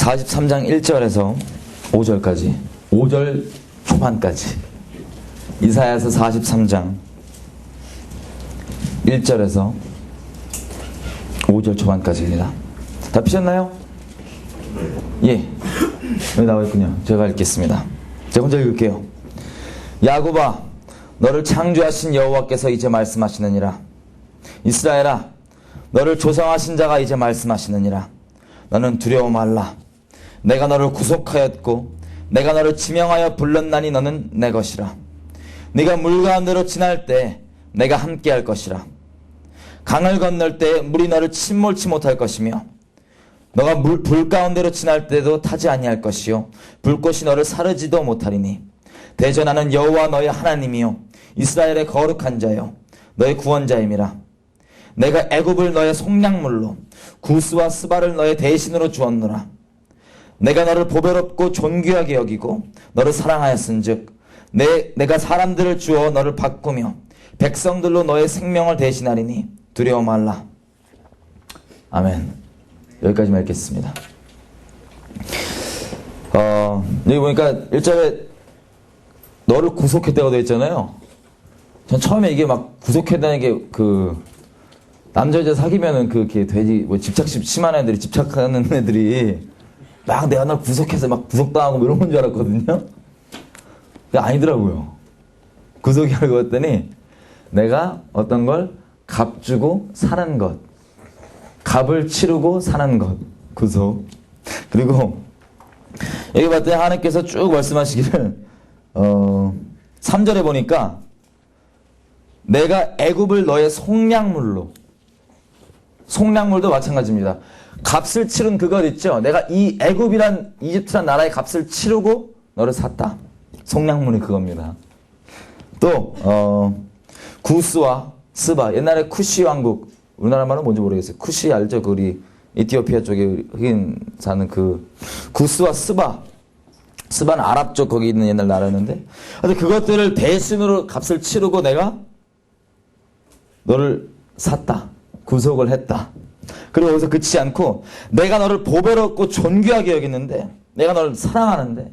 43장 1절에서 5절까지, 5절 초반까지, 이사야서 43장 1절에서 5절 초반까지입니다. 다 피셨나요? 예, 여기 나와있군요. 제가 읽겠습니다. 제가 혼자 읽을게요. 야곱아, 너를 창조하신 여호와께서 이제 말씀하시느니라. 이스라엘아, 너를 조성하신 자가 이제 말씀하시느니라. 너는 두려워 말라. 내가 너를 구속하였고 내가 너를 지명하여 불렀나니 너는 내 것이라. 네가 물 가운데로 지날 때 내가 함께할 것이라. 강을 건널 때 물이 너를 침몰치 못할 것이며 너가 불 가운데로 지날 때도 타지 아니할 것이요 불꽃이 너를 사르지도 못하리니 대전하는 여호와 너의 하나님이요 이스라엘의 거룩한 자요 너의 구원자임이라. 내가 애굽을 너의 속량물로 구스와 스바를 너의 대신으로 주었노라. 내가 너를 보배롭고 존귀하게 여기고 너를 사랑하였은즉 내가 사람들을 주어 너를 바꾸며 백성들로 너의 생명을 대신하리니 두려워 말라. 아멘. 여기까지만 읽겠습니다. 여기 보니까 1절에 너를 구속했다고 되어 있잖아요. 전 처음에 이게 막 구속했다는 게 남자 여자 사귀면은 이렇게 돼지 집착 심한 애들이 집착하는 애들이 막 내가 널 구속해서 막 구속당하고 이런 건 줄 알았거든요. 근데 아니더라고요. 구속이 알고 봤더니 내가 어떤 걸 값주고 사는 것, 값을 치르고 사는 것, 구속. 그리고 여기 봤더니 하나님께서 쭉 말씀하시기를 3절에 보니까 내가 애굽을 너의 속량물로, 속량물도 마찬가지입니다. 값을 치른 그것 있죠. 내가 이 애굽이란 이집트란 나라의 값을 치르고 너를 샀다. 속량물이 그겁니다. 또 구스와 스바, 옛날에 쿠시 왕국, 우리나라 말은 뭔지 모르겠어요. 쿠시 알죠? 우리 이티오피아 쪽에 흑인 사는 구스와 스바. 스바는 아랍 쪽 거기 있는 옛날 나라였는데, 근데 그것들을 대신으로 값을 치르고 내가 너를 샀다. 구속을 했다. 그리고 여기서 그치지 않고 내가 너를 보배롭고 존귀하게 여기는데, 내가 너를 사랑하는데,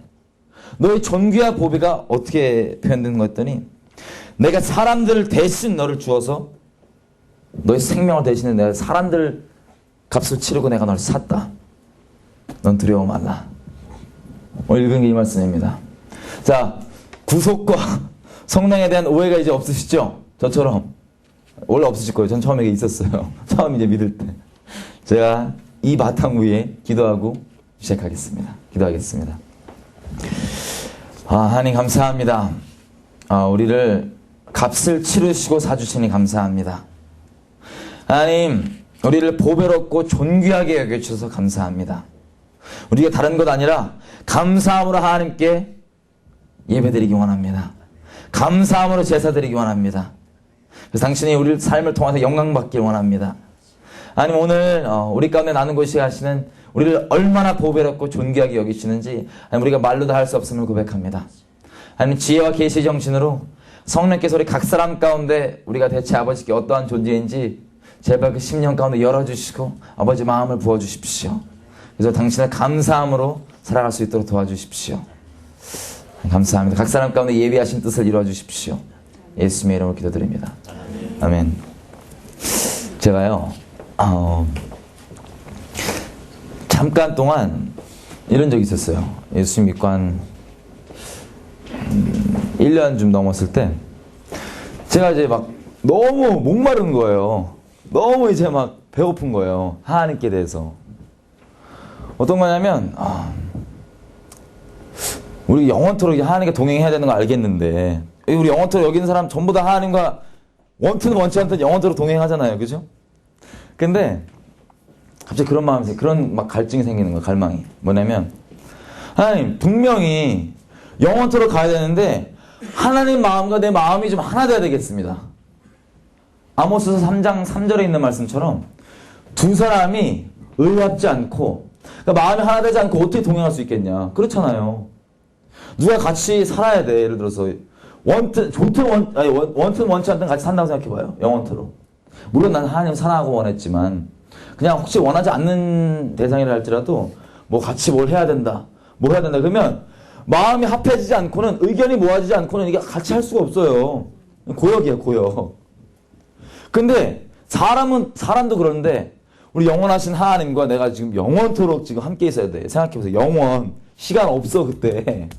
너의 존귀와 보배가 어떻게 표현되는 거 했더니 내가 사람들을 대신 너를 주어서 너의 생명을 대신해 내가 사람들 값을 치르고 내가 너를 샀다. 넌 두려워 말라. 오늘 읽은 게 이 말씀입니다. 자, 구속과 성령에 대한 오해가 이제 없으시죠? 저처럼. 원래 없으실 거예요. 전 처음에 있었어요. 처음 이제 믿을 때. 제가 이 바탕 위에 기도하고 시작하겠습니다. 기도하겠습니다. 하나님 감사합니다. 우리를 값을 치르시고 사주시니 감사합니다. 하나님, 우리를 보배롭고 존귀하게 여겨주셔서 감사합니다. 우리가 다른 것 아니라 감사함으로 하나님께 예배드리기 원합니다. 감사함으로 제사드리기 원합니다. 그래서 당신이 우리 삶을 통해서 영광받길 원합니다. 하나님, 오늘 우리 가운데 나는 곳이 하시는 우리를 얼마나 보배롭고 존귀하게 여기시는지 하나님, 우리가 말로도 할 수 없음을 고백합니다. 하나님, 지혜와 계시 정신으로 성령께서 우리 각 사람 가운데 우리가 대체 아버지께 어떠한 존재인지 제발 그 심령 가운데 열어주시고 아버지 마음을 부어주십시오. 그래서 당신을 감사함으로 살아갈 수 있도록 도와주십시오. 감사합니다. 각 사람 가운데 예비하신 뜻을 이루어주십시오. 예수님의 이름으로 기도드립니다. 아멘. 제가요, 잠깐 동안 이런 적이 있었어요. 예수님 믿고 한 1년 좀 넘었을 때 제가 이제 막 너무 목마른 거예요. 너무 이제 막 배고픈 거예요. 하나님께 대해서. 어떤 거냐면 우리 영원토록 하나님과 동행해야 되는 거 알겠는데, 우리 영원토록 여기는 사람 전부 다 하나님과 원튼 원치 않든 영원토록 동행하잖아요. 그죠? 근데 갑자기 그런 마음이, 그런 막 갈증이 생기는 거예요. 갈망이. 뭐냐면, 하나님, 분명히 영원토록 가야 되는데 하나님 마음과 내 마음이 좀 하나 돼야 되겠습니다. 아모스서 3장 3절에 있는 말씀처럼 두 사람이 의합지 않고, 그러니까 마음이 하나 되지 않고 어떻게 동행할 수 있겠냐. 그렇잖아요. 누가 같이 살아야 돼. 예를 들어서 원튼 원치 않든 같이 산다고 생각해봐요. 영원토록. 물론 난 하나님 사랑하고 원했지만, 그냥 혹시 원하지 않는 대상이라 할지라도 뭐 같이 뭘 해야 된다. 뭐 해야 된다. 그러면 마음이 합해지지 않고는, 의견이 모아지지 않고는 이게 같이 할 수가 없어요. 고역이에요, 고역. 근데 사람도 그러는데 우리 영원하신 하나님과 내가 지금 영원토록 지금 함께 있어야 돼. 생각해보세요. 영원. 시간 없어, 그때.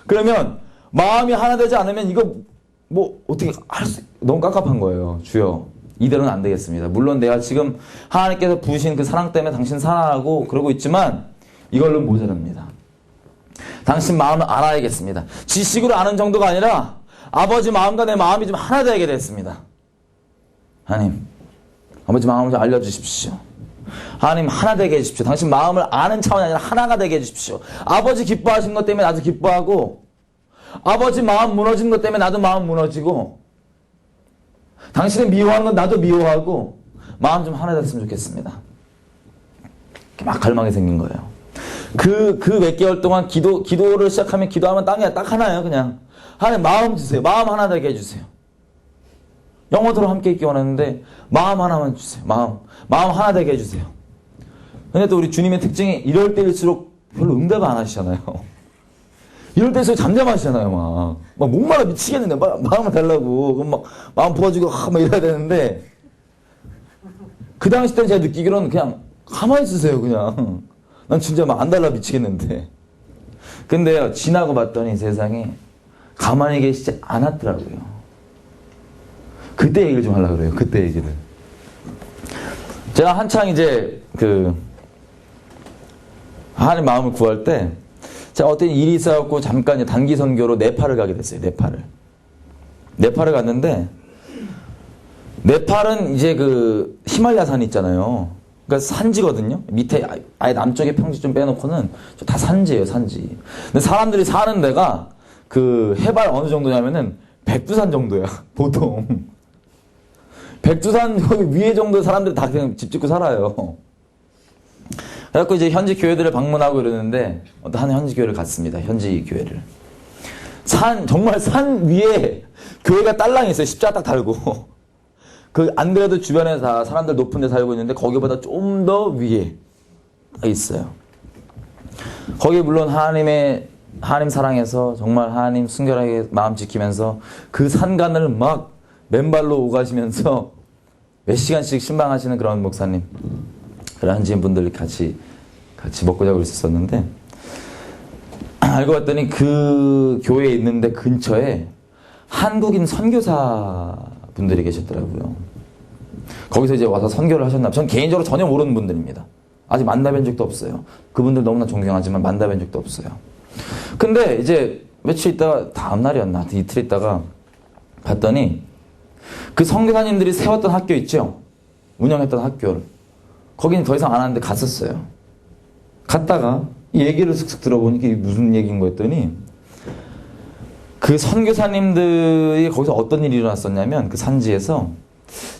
그러면 마음이 하나 되지 않으면 이거 뭐 어떻게 너무 깝깝한 거예요. 주여, 이대로는 안 되겠습니다. 물론 내가 지금 하나님께서 부으신 그 사랑 때문에 당신 사랑하고 그러고 있지만 이걸로 모자랍니다. 당신 마음을 알아야겠습니다. 지식으로 아는 정도가 아니라 아버지 마음과 내 마음이 좀 하나 되게 됐습니다. 하나님, 아버지 마음을 좀 알려주십시오. 하나님, 하나 되게 해주십시오. 당신 마음을 아는 차원이 아니라 하나가 되게 해주십시오. 아버지 기뻐하신 것 때문에 나도 기뻐하고, 아버지 마음 무너진 것 때문에 나도 마음 무너지고, 당신이 미워하는 건 나도 미워하고, 마음 좀 하나 됐으면 좋겠습니다. 이렇게 막 갈망이 생긴 거예요. 그 몇 개월 동안 기도를 시작하면 기도하면 딱 하나예요, 그냥. 하나님 마음 주세요. 마음 하나 되게 해주세요. 영원토록 함께 있기 원하는데 마음 하나만 주세요. 마음 하나 되게 해주세요. 근데 또 우리 주님의 특징이 이럴 때일수록 별로 응답을 안 하시잖아요. 이럴 때일수록 잠잠하시잖아요. 막 목마르 미치겠는데 마음을 달라고. 그럼 막 마음 부어주고 막 이래야 되는데, 그 당시 때는 제가 느끼기로는 그냥 가만히 있으세요. 그냥 난 진짜 막 안 달라 미치겠는데. 근데요, 지나고 봤더니 세상에 가만히 계시지 않았더라고요. 그때 얘기를 좀 하려고 그래요. 그때 얘기를. 제가 한창 이제 하나님 마음을 구할 때, 제가 어떤 일이 있어갖고 잠깐 이제 단기 선교로 네팔을 가게 됐어요. 네팔을 갔는데, 네팔은 이제 히말라야 산이 있잖아요. 그러니까 산지거든요. 밑에 아예 남쪽의 평지 좀 빼놓고는 다 산지예요, 산지. 근데 사람들이 사는 데가 해발 어느 정도냐면은 백두산 정도야, 보통. 백두산 위에 정도 사람들이 다 그냥 집 짓고 살아요. 그래갖고 이제 현지 교회들을 방문하고 이러는데, 한 현지 교회를 갔습니다. 현지 교회를. 정말 산 위에 교회가 딸랑이 있어요. 십자가 딱 달고. 안 그래도 주변에 다 사람들 높은 데 살고 있는데, 거기보다 좀 더 위에 있어요. 거기 물론 하나님 사랑해서 정말 하나님 순결하게 마음 지키면서 그 산간을 막 맨발로 오가시면서 몇 시간씩 신방하시는 그런 목사님, 그런 한지인 분들이 같이 먹고 자고 있었는데, 알고 봤더니 그 교회에 있는데 근처에 한국인 선교사 분들이 계셨더라고요. 거기서 이제 와서 선교를 하셨나 봐요. 전 개인적으로 전혀 모르는 분들입니다. 아직 만나뵌 적도 없어요. 그분들 너무나 존경하지만 만나뵌 적도 없어요. 근데 이제 며칠 있다가, 다음날이었나 이틀 있다가 봤더니 그 선교사님들이 세웠던 학교 있죠? 운영했던 학교를. 거기는 더 이상 안 하는데 갔었어요. 갔다가 이 얘기를 슥슥 들어보니까 이게 무슨 얘기인 거였더니, 그 선교사님들이 거기서 어떤 일이 일어났었냐면, 그 산지에서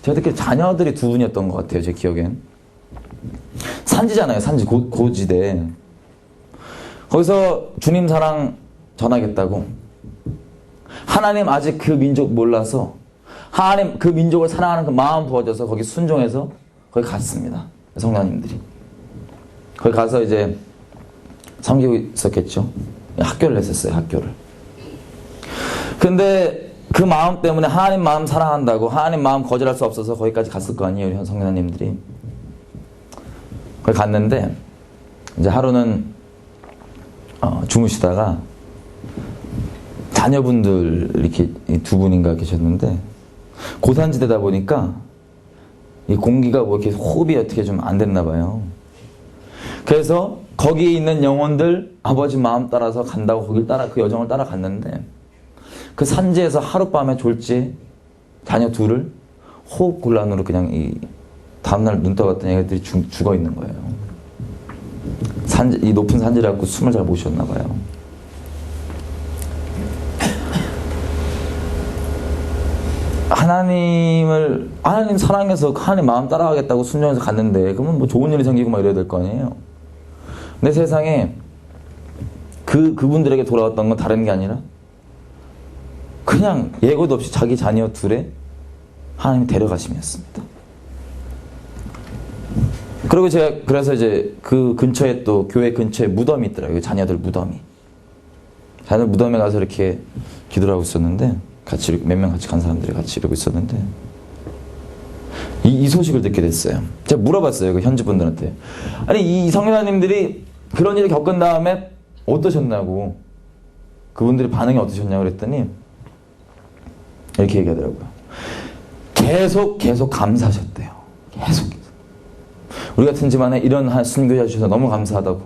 제가 듣기에 자녀들이 2분이었던 것 같아요. 제 기억엔. 산지잖아요. 산지 고지대. 거기서 주님 사랑 전하겠다고, 하나님 아직 그 민족 몰라서 하나님 그 민족을 사랑하는 그 마음 부어져서 거기 순종해서 거기 갔습니다. 성도님들이 거기 가서 이제 섬기고 있었겠죠. 학교를 했었어요. 학교를. 근데 그 마음 때문에 하나님 마음 사랑한다고, 하나님 마음 거절할 수 없어서 거기까지 갔을 거 아니에요. 우리 성도님들이. 거기 갔는데 이제 하루는 주무시다가 자녀분들 이렇게 2분인가 계셨는데, 고산지대다 보니까 이 공기가 뭐 이렇게 호흡이 어떻게 좀 안 됐나 봐요. 그래서 거기에 있는 영혼들 아버지 마음 따라서 간다고 그 여정을 따라갔는데, 그 산지에서 하룻밤에 졸지 자녀 2을 호흡곤란으로 그냥 다음날 눈 떠봤더니 애들이 죽어 있는 거예요. 이 높은 산지를 갖고 숨을 잘 못 쉬었나 봐요. 하나님 사랑해서 하나님 마음 따라가겠다고 순종해서 갔는데, 그러면 뭐 좋은 일이 생기고 막 이래야 될 거 아니에요. 근데 세상에 그분들에게 돌아왔던 건 다른 게 아니라 그냥 예고도 없이 자기 자녀 2에 하나님이 데려가심이었습니다. 그리고 제가 그래서 이제 그 근처에 또 교회 근처에 무덤이 있더라고요. 자녀들 무덤이. 자녀들 무덤에 가서 이렇게 기도를 하고 있었는데 같이 몇 명 같이 간 사람들이 같이 이러고 있었는데 이 소식을 듣게 됐어요. 제가 물어봤어요. 그 현지 분들한테. 아니 이 성교사님들이 그런 일을 겪은 다음에 어떠셨냐고. 그분들의 반응이 어떠셨냐고 그랬더니 이렇게 얘기하더라고요. 계속 감사하셨대요. 계속. 우리 같은 집안에 이런 순교자 주셔서 너무 감사하다고.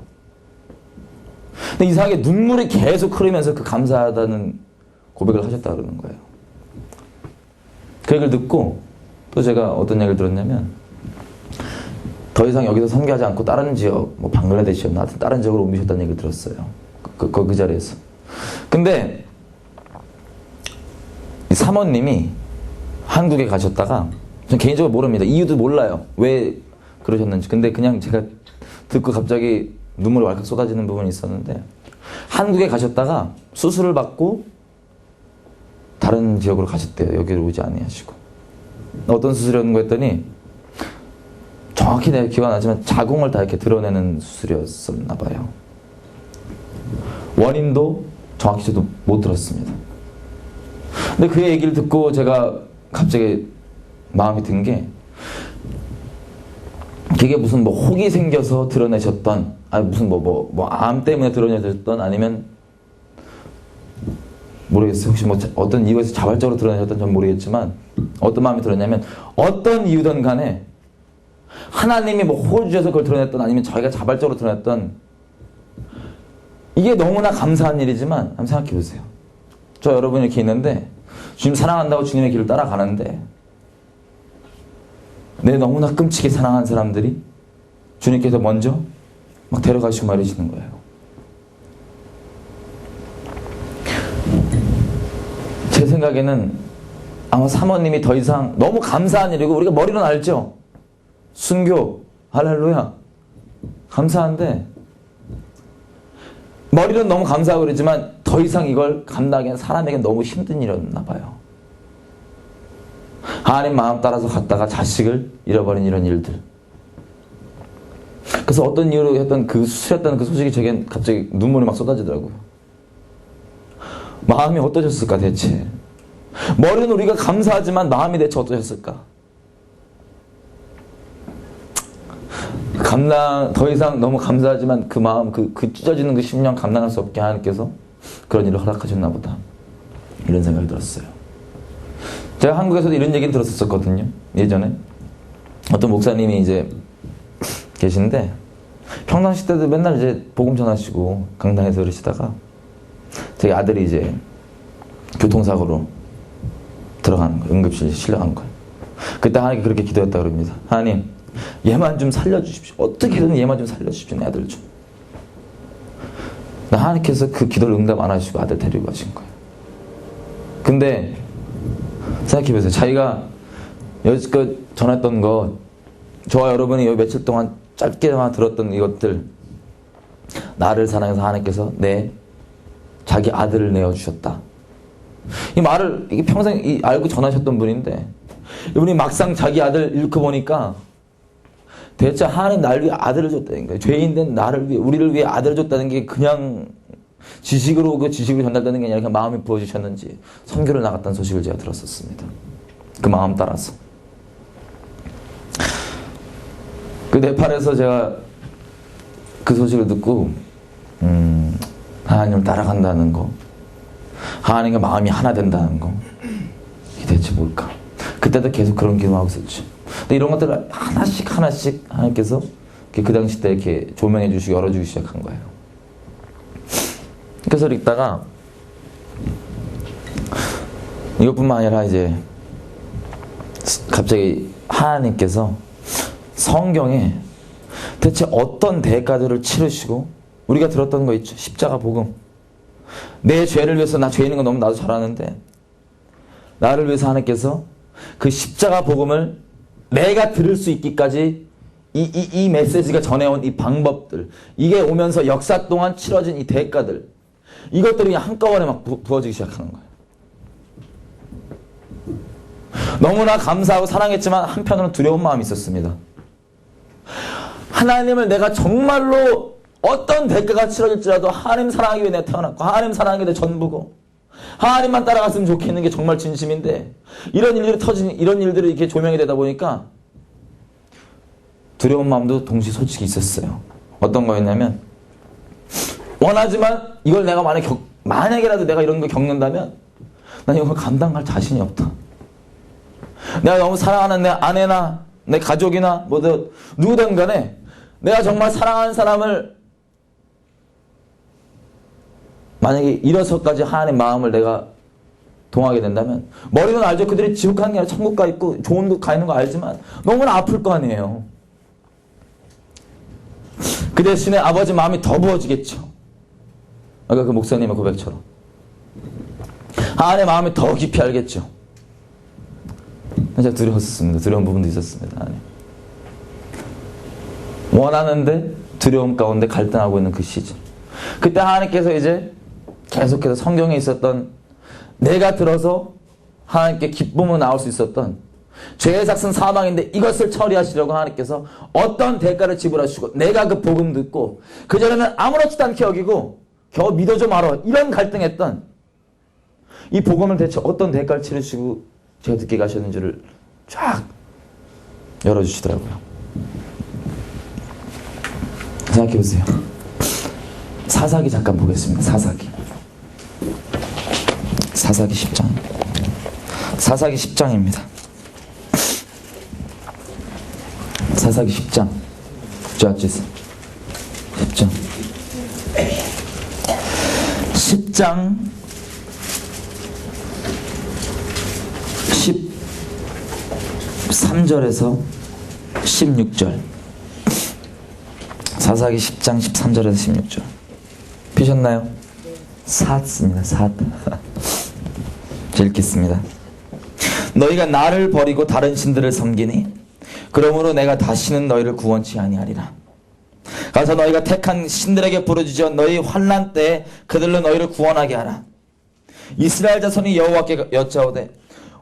근데 이상하게 눈물이 계속 흐르면서 그 감사하다는 고백을 하셨다 그러는 거예요. 그 얘기를 듣고 또 제가 어떤 얘기를 들었냐면 더 이상 여기서 선교하지 않고 다른 지역, 뭐 방글라데시였나 하여튼 다른 지역으로 옮기셨다는 얘기를 들었어요. 그 자리에서. 근데 이 사모님이 한국에 가셨다가 전 개인적으로 모릅니다. 이유도 몰라요. 왜 그러셨는지. 근데 그냥 제가 듣고 갑자기 눈물이 왈칵 쏟아지는 부분이 있었는데 한국에 가셨다가 수술을 받고 다른 지역으로 가셨대요. 여기로 오지 아니하시고. 어떤 수술이었는가 했더니 정확히 내가 기억 안 나지만 자궁을 다 이렇게 드러내는 수술이었었나 봐요. 원인도 정확히 저도 못 들었습니다. 근데 그 얘기를 듣고 제가 갑자기 마음이 든 게 그게 무슨 뭐 혹이 생겨서 드러내셨던 아니 무슨 암 때문에 드러내셨던 아니면 모르겠어요. 혹시 뭐 어떤 이유에서 자발적으로 드러내셨던 전 모르겠지만 어떤 마음이 들었냐면 어떤 이유든 간에 하나님이 뭐 혹을 주셔서 그걸 드러냈던 아니면 저희가 자발적으로 드러냈던 이게 너무나 감사한 일이지만 한번 생각해 보세요. 저 여러분이 이렇게 있는데 주님 사랑한다고 주님의 길을 따라가는데 내 너무나 끔찍히 사랑하는 사람들이 주님께서 먼저 막 데려가시고 말이시는 거예요. 제 생각에는 아마 사모님이 더 이상 너무 감사한 일이고 우리가 머리로는 알죠. 순교 할렐루야 감사한데 머리로는 너무 감사하고 그러지만 더 이상 이걸 감당하기는 사람에게 너무 힘든 일이었나 봐요. 하나님 마음 따라서 갔다가 자식을 잃어버린 이런 일들. 그래서 어떤 이유로 했던 그 수술했다는 그 소식이 제겐 갑자기 눈물이 막 쏟아지더라고요. 마음이 어떠셨을까 대체? 머리는 우리가 감사하지만 마음이 대체 어떠셨을까? 더 이상 너무 감사하지만 그 마음, 그 찢어지는 그 심령 감당할 수 없게 하나님께서 그런 일을 허락하셨나 보다. 이런 생각이 들었어요. 제가 한국에서도 이런 얘기는 들었었거든요. 예전에. 어떤 목사님이 이제 계신데 평상시 때도 맨날 이제 복음 전하시고 강당에서 그러시다가 저희 아들이 이제 교통사고로 들어가는 거예요. 응급실 실려간 거예요. 그때 하나님께 그렇게 기도했다고 그럽니다. 하나님 얘만 좀 살려주십시오. 어떻게든 얘만 좀 살려주십시오. 내 아들 좀. 하나님께서 그 기도를 응답 안 하시고 아들 데리고 가신 거예요. 근데 생각해보세요. 자기가 여지껏 전했던 것 저와 여러분이 여기 며칠 동안 짧게만 들었던 이것들 나를 사랑해서 하나님께서 자기 아들을 내어주셨다. 이 말을 이게 평생 알고 전하셨던 분인데 이분이 막상 자기 아들 잃고 보니까 대체 하나님 나를 위해 아들을 줬다는 거예요. 죄인된 나를 위해 우리를 위해 아들을 줬다는 게 그냥 지식으로 전달되는 게 아니라 그냥 마음이 부어주셨는지 선교를 나갔다는 소식을 제가 들었었습니다. 그 마음 따라서. 그 네팔에서 제가 그 소식을 듣고 하나님을 따라간다는 거, 하나님과 마음이 하나 된다는 거, 이게 대체 뭘까? 그때도 계속 그런 기도하고 있었죠. 근데 이런 것들을 하나씩 하나님께서 그 당시 때 이렇게 조명해 주시고 열어주기 시작한 거예요. 그래서 읽다가 이것뿐만 아니라 이제 갑자기 하나님께서 성경에 대체 어떤 대가들을 치르시고 우리가 들었던 거 있죠. 십자가 복음. 내 죄를 위해서 나 죄 있는 거 너무 나도 잘 아는데 나를 위해서 하나님께서 그 십자가 복음을 내가 들을 수 있기까지 이 메시지가 전해온 이 방법들 이게 오면서 역사 동안 치러진 이 대가들 이것들이 그냥 한꺼번에 막 부어지기 시작하는 거예요. 너무나 감사하고 사랑했지만 한편으로는 두려운 마음이 있었습니다. 하나님을 내가 정말로 어떤 대가가 치러질지라도 하나님 사랑하기 위해 내가 태어났고 하나님 사랑하기 위해 내 전부고 하나님만 따라갔으면 좋겠는 게 정말 진심인데 이런 일들이 이렇게 조명이 되다 보니까 두려운 마음도 동시에 솔직히 있었어요. 어떤 거였냐면 원하지만 이걸 내가 만약에라도 내가 이런 걸 겪는다면 난 이걸 감당할 자신이 없다. 내가 너무 사랑하는 내 아내나 내 가족이나 누구든 간에 내가 정말 사랑하는 사람을 만약에 잃어서까지 하나님 마음을 내가 동하게 된다면 머리는 알죠. 그들이 지옥 가는 게 아니라 천국 가 있고 좋은 곳 가 있는 거 알지만 너무나 아플 거 아니에요. 그 대신에 아버지 마음이 더 부어지겠죠. 아까 그 목사님의 고백처럼 하나님의 마음이 더 깊이 알겠죠. 진짜 두려웠습니다. 두려운 부분도 있었습니다. 아니. 원하는데 두려움 가운데 갈등하고 있는 그 시즌. 그때 하나님께서 이제 계속해서 성경에 있었던 내가 들어서 하나님께 기쁨으로 나올 수 있었던 죄의 삭은 사망인데 이것을 처리하시려고 하나님께서 어떤 대가를 지불하시고 내가 그 복음 듣고 그전에는 아무렇지도 않게 여기고 겨우 믿어줘 말어 이런 갈등했던 이 복음을 대체 어떤 대가를 치르시고 제가 듣게 가셨는지를 쫙 열어주시더라고요. 생각해보세요. 사사기 잠깐 보겠습니다. 사사기 10장. 사사기 10장입니다. 사사기 10장. Judges 10장. 10장 13절에서 16절. 사사기 10장 13절에서 16절. 피셨나요? 삿입니다. 삿. 읽겠습니다. 너희가 나를 버리고 다른 신들을 섬기니 그러므로 내가 다시는 너희를 구원치 아니하리라. 가서 너희가 택한 신들에게 부르짖어 너희 환난 때에 그들로 너희를 구원하게 하라. 이스라엘 자손이 여호와께 여짜오되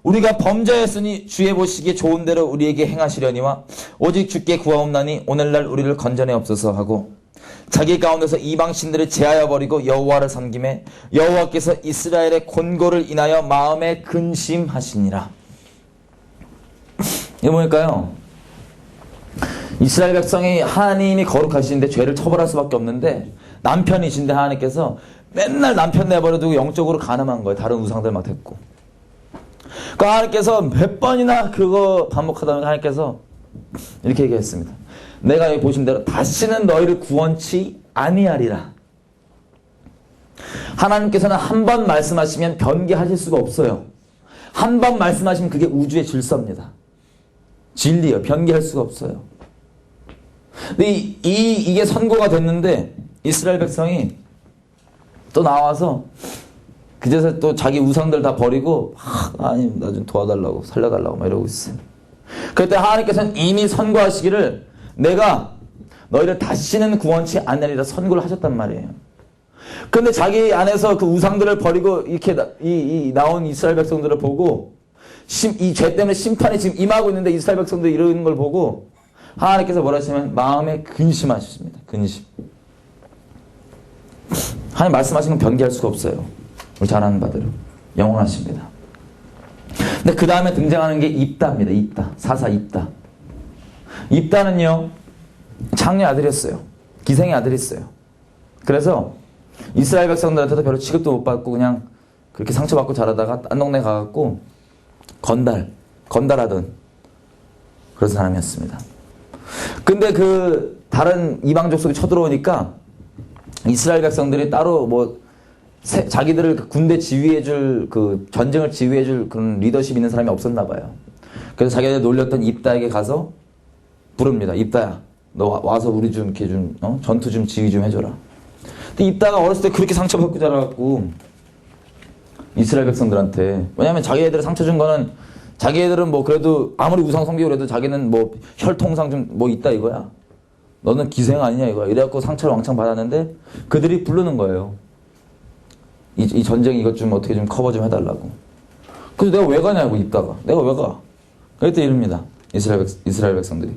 우리가 범죄했으니 주의 보시기에 좋은 대로 우리에게 행하시려니와 오직 주께 구하옵나니 오늘날 우리를 건져내옵소서 하고 자기 가운데서 이방 신들을 제하여 버리고 여호와를 섬김에 여호와께서 이스라엘의 곤고를 인하여 마음에 근심하시니라. 이거 뭐일까요? 이스라엘 백성이 하나님이 거룩하시는데 죄를 처벌할 수밖에 없는데 남편이신데 하나님께서 맨날 남편 내버려두고 영적으로 간음한 거예요. 다른 우상들 막 됐고. 그러니까 하나님께서 몇 번이나 그거 반복하다 보니까 하나님께서 이렇게 얘기했습니다. 내가 여기 보신 대로 다시는 너희를 구원치 아니하리라. 하나님께서는 한 번 말씀하시면 변개하실 수가 없어요. 한 번 말씀하시면 그게 우주의 질서입니다. 진리예요. 변개할 수가 없어요. 근데 이게 선고가 됐는데 이스라엘 백성이 또 나와서 그제서 또 자기 우상들 다 버리고 하나님 나 좀 도와달라고 살려달라고 막 이러고 있어요. 그때 하나님께서는 이미 선고하시기를 내가 너희를 다시는 구원치 않으리라 선고를 하셨단 말이에요. 그런데 자기 안에서 그 우상들을 버리고 이렇게 나온 이스라엘 백성들을 보고 이 죄 때문에 심판이 지금 임하고 있는데 이스라엘 백성들이 이러는 걸 보고 하나님께서 뭐라 하시면 마음에 근심하셨습니다. 근심. 하나님 말씀하시는 건 변개할 수가 없어요. 우리 잘 아는 바대로 영원하십니다. 근데 그 다음에 등장하는 게 입다입니다. 입다. 사사 입다. 입다는요 장녀 아들이었어요. 기생의 아들이었어요. 그래서 이스라엘 백성들한테도 별로 취급도 못 받고 그냥 그렇게 상처받고 자라다가 딴 동네 가갖고 건달하던 그런 사람이었습니다. 근데 그 다른 이방 족속이 쳐들어오니까 이스라엘 백성들이 따로 자기들을 군대 지휘해줄 그 전쟁을 지휘해줄 그런 리더십 있는 사람이 없었나 봐요. 그래서 자기들 놀렸던 입다에게 가서 부릅니다. 입다야, 너 와서 우리 좀 이렇게 전투 좀 지휘 좀 해줘라. 근데 입다가 어렸을 때 그렇게 상처받고 자라갖고 이스라엘 백성들한테 왜냐면 자기 애들 상처 준 거는 자기 애들은 그래도 아무리 우상 섬기고 그래도 자기는 혈통상 좀 있다 이거야. 너는 기생 아니냐 이거야. 이래갖고 상처를 왕창 받았는데 그들이 부르는 거예요. 이 전쟁 이것 좀 어떻게 좀 커버 좀 해달라고. 그래서 내가 왜 가냐고 입다가. 내가 왜 가? 그랬더니 이럽니다. 이스라엘 백성들이.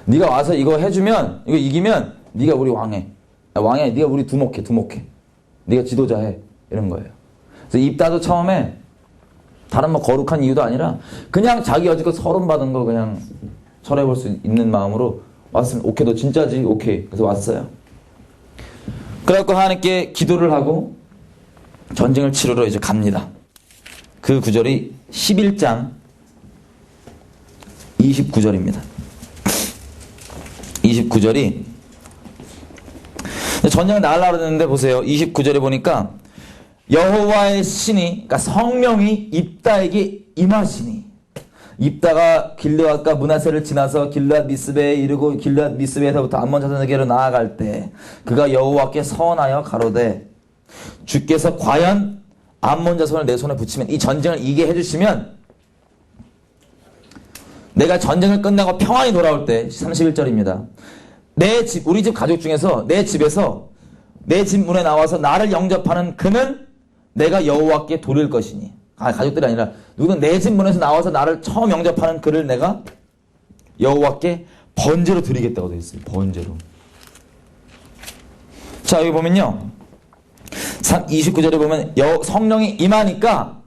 네가 와서 이거 해주면, 이거 이기면 네가 우리 왕해. 왕해. 네가 우리 두목해. 네가 지도자해. 이런 거예요. 그래서 입다도 처음에 다른 뭐 거룩한 이유도 아니라 그냥 자기 여지껏 서름 받은 거 그냥 철회해볼 수 있는 마음으로 왔으면 오케이 너 진짜지? 오케이. 그래서 왔어요. 그래갖고 하나님께 기도를 하고 전쟁을 치르러 이제 갑니다. 그 구절이 11장 29절입니다. 29절이 전쟁을 나가려고 했는데 보세요. 29절에 보니까 여호와의 신이, 그러니까 성령이 입다에게 임하시니, 입다가 길르앗과 므낫세를 지나서 길르앗 미스베에 이르고 길르앗 미스베에서부터 암몬 자손에게로 나아갈 때 그가 여호와께 서원하여 가로되 주께서 과연 암몬 자손을 내 손에 붙이면, 이 전쟁을 이기게 해주시면 내가 전쟁을 끝나고 평안히 돌아올 때, 31절입니다. 내 집, 우리 집 가족 중에서 내 집에서 내 집 문에 나와서 나를 영접하는 그는 내가 여호와께 돌릴 것이니, 가족들이 아니라 누구든 내 집 문에서 나와서 나를 처음 영접하는 그를 내가 여호와께 번제로 드리겠다고 되어 있어요. 번제로. 자, 여기 보면요, 29절에 보면 성령이 임하니까,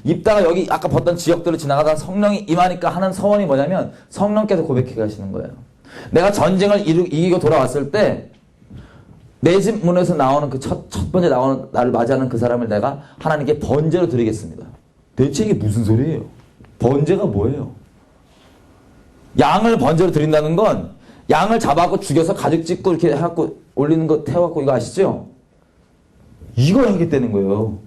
입다가 여기 아까 봤던 지역들을 지나가다가 성령이 임하니까 하는 서원이 뭐냐면 성령께서 고백해 가시는 거예요. 내가 전쟁을 이기고 돌아왔을 때 내 집 문에서 나오는 그 첫 번째 나오는 나를 맞이하는 그 사람을 내가 하나님께 번제로 드리겠습니다. 대체 이게 무슨 소리예요? 번제가 뭐예요? 양을 번제로 드린다는 건 양을 잡아갖고 죽여서 가죽 찢고 이렇게 해갖고 올리는 거 태워갖고, 이거 아시죠? 이걸 하겠다는 거예요.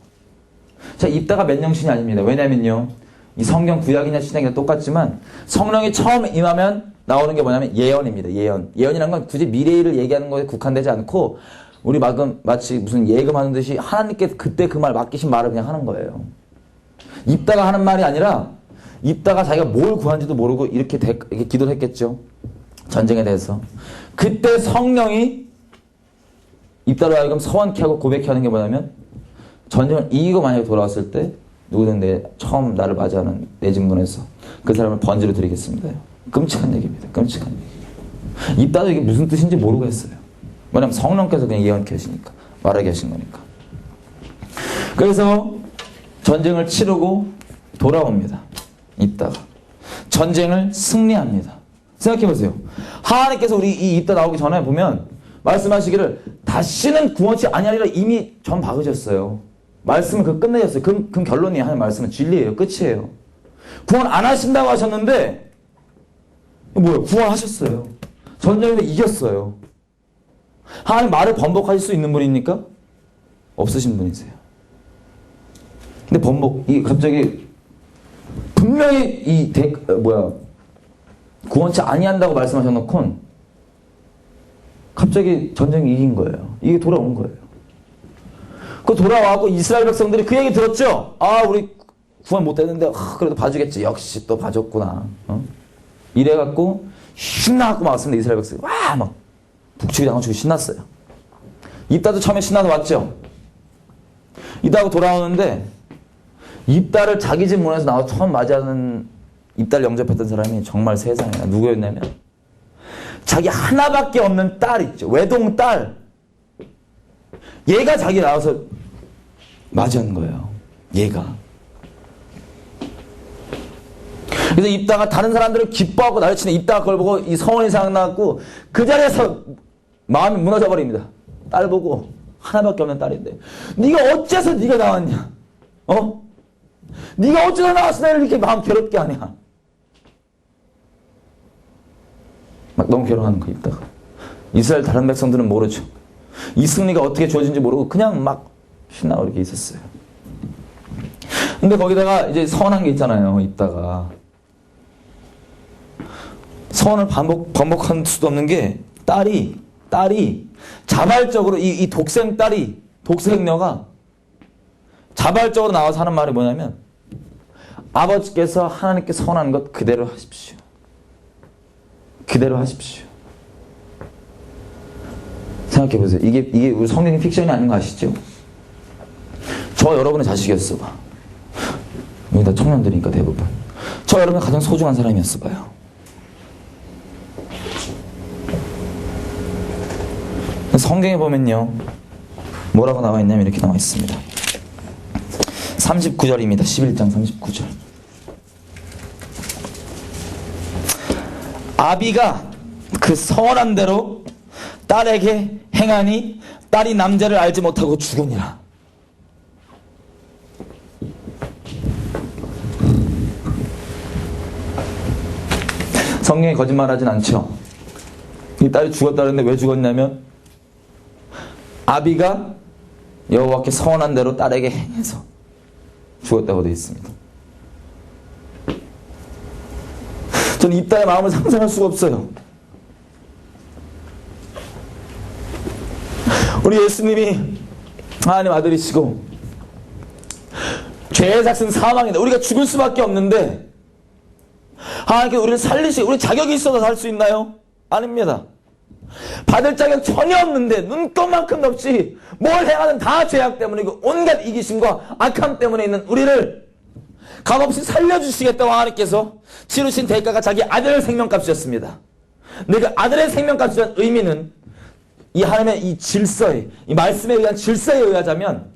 자, 입다가 맨정신이 아닙니다. 왜냐면요, 이 성경 구약이나 신약이나 똑같지만 성령이 처음 임하면 나오는 게 뭐냐면 예언입니다. 예언이라는 건 굳이 미래일을 얘기하는 거에 국한되지 않고 우리 마치 무슨 예금하는 듯이 하나님께 그때 그 말 맡기신 말을 그냥 하는 거예요. 입다가 하는 말이 아니라 입다가 자기가 뭘 구한지도 모르고 이렇게 기도를 했겠죠. 전쟁에 대해서. 그때 성령이 입다로 하여금 서원케 하고 고백케 하는 게 뭐냐면 전쟁을 이기고 만약에 돌아왔을 때 누구든 처음 나를 맞이하는 내 집 문에서 그 사람을 번제로 드리겠습니다. 끔찍한 얘기입니다. 끔찍한 얘기. 입다도 이게 무슨 뜻인지 모르고 했어요. 왜냐면 성령께서 그냥 예언케 하시니까, 말하게 하신 거니까. 그래서 전쟁을 치르고 돌아옵니다. 입다가. 전쟁을 승리합니다. 생각해보세요. 하나님께서 우리 이 입다 나오기 전에 보면 말씀하시기를 다시는 구원치 아니하리라 이미 전 박으셨어요. 말씀은 그 끝내셨어요. 그 결론이 하는 말씀은 진리예요. 끝이에요. 구원 안 하신다고 하셨는데 뭐예요? 구원하셨어요. 전쟁에서 이겼어요. 하나님 말을 번복하실 수 있는 분입니까? 없으신 분이세요. 근데 갑자기 분명히 구원치 아니한다고 말씀하셔놓곤 갑자기 전쟁이 이긴 거예요. 이게 돌아온 거예요. 그 돌아와고 이스라엘 백성들이 그 얘기 들었죠? 아, 우리 구원 못 했는데 그래도 봐주겠지. 역시 또 봐줬구나. 이래갖고 신나갖고 막 왔습니다. 이스라엘 백성이 막 북치고 장구치고 신났어요. 입다도 처음에 신나서 왔죠. 입다하고 돌아오는데 입다를 자기 집 문에서 나와 처음 맞이하는 입다를 영접했던 사람이 정말 세상에 누구였냐면 자기 하나밖에 없는 딸 있죠. 외동 딸. 얘가 자기 나와서 맞이한 거예요. 얘가. 그래서 입다가 다른 사람들을 기뻐하고 난리치는 입다가 그걸 보고 이 서원이 생각나고 그 자리에서 마음이 무너져 버립니다. 딸 보고 하나밖에 없는 딸인데 네가 어째서 네가 나왔냐? 네가 어째서 나와서 나를 이렇게 마음 괴롭게 하냐? 막 너무 괴로워하는 거 입다가. 이스라엘 다른 백성들은 모르죠. 이 승리가 어떻게 주어진지 모르고 그냥 막 신나고 이렇게 있었어요. 근데 거기다가 이제 서운한 게 있잖아요. 입다가. 서원을 반복할 수도 없는 게 딸이 자발적으로 이 독생 딸이 독생녀가 자발적으로 나와서 하는 말이 뭐냐면 아버지께서 하나님께 서원하는 것 그대로 하십시오. 그대로 하십시오. 생각해보세요. 이게 우리 성경이 픽션이 아닌 거 아시죠? 저 여러분의 자식이었어 봐. 여기 다 청년들이니까 대부분. 저 여러분의 가장 소중한 사람이었어 봐요. 성경에 보면요, 뭐라고 나와 있냐면 이렇게 나와 있습니다. 39절입니다. 11장 39절. 아비가 그 선한 대로 딸에게 행하니 딸이 남자를 알지 못하고 죽으니라. 성경이 거짓말하진 않죠. 이 딸이 죽었다는데 왜 죽었냐면 아비가 여호와께 선한 대로 딸에게 행해서 죽었다고 되어 있습니다. 저는 이 딸의 마음을 상상할 수가 없어요. 우리 예수님이 하나님 아들이시고 죄의 삭은 사망인데 우리가 죽을 수밖에 없는데 하나님께 우리를 살리시, 우리 자격이 있어서 살 수 있나요? 아닙니다. 받을 자격 전혀 없는데 눈꼽만큼 없이 뭘 행하든 다 죄악 때문이고 온갖 이기심과 악함 때문에 있는 우리를 값없이 살려주시겠다고 하나님께서 치르신 대가가 자기 아들의 생명값이었습니다. 근데 그 아들의 생명값이라는 의미는 이 하나님의 이 질서에, 이 말씀에 의한 질서에 의하자면